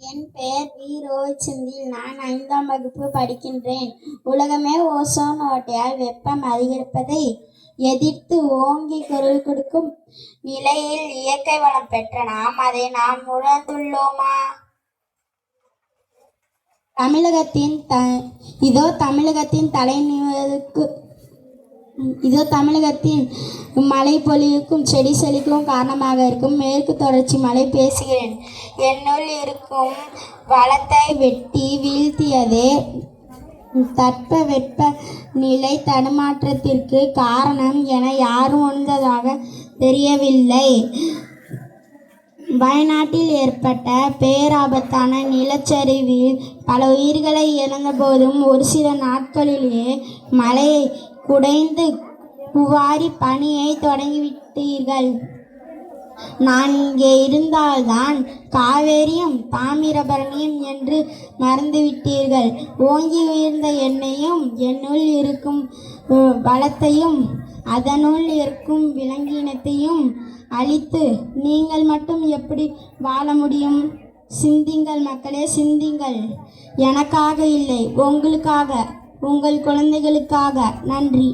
என் பெயர் வி. ரோஹித் செந்தில். நான் 5ஆம் வகுப்பு படிக்கின்றேன். உலகமே ஓசோன் ஓட்டையால் வெப்பம் அதிகரிப்பதை எதிர்த்து ஓங்கி குரல் கொடுக்கும் நிலையில் இயற்கை வளம் பெற்ற அதை நாம் உணர்ந்துள்ளோமா? தமிழகத்தின் மழை பொழிவுக்கும் செடி செழிக்கும் காரணமாக இருக்கும் மேற்கு தொடர்ச்சி மழை பேசுகிறேன். என்னுள் இருக்கும் வளத்தை வெட்டி வீழ்த்தியதே தட்ப வெப்ப நிலை தடுமாற்றத்திற்கு காரணம் என யாரும் உணர்ந்ததாக தெரியவில்லை. வயநாட்டில் ஏற்பட்ட பேராபத்தான நிலச்சரிவில் பல உயிர்களை இழந்த போதும் ஒரு சில நாட்களிலேயே மழையை குடைந்து குவாரி பணியை தொடங்கிவிட்டீர்கள். நான் இங்கே இருந்தால்தான் காவேரியும் தாமிரபரணியும் என்று மறந்துவிட்டீர்கள். ஓங்கி உயர்ந்த என்னையும் என்னுள் இருக்கும் வளத்தையும் அதனுள் இருக்கும் விலங்கினத்தையும் அழித்து நீங்கள் மட்டும் எப்படி வாழ முடியும்? சிந்திங்கள் மக்களே, சிந்திங்கள். எனக்காக இல்லை, உங்களுக்காக, உங்கள் குழந்தைகளுக்காக. நன்றி.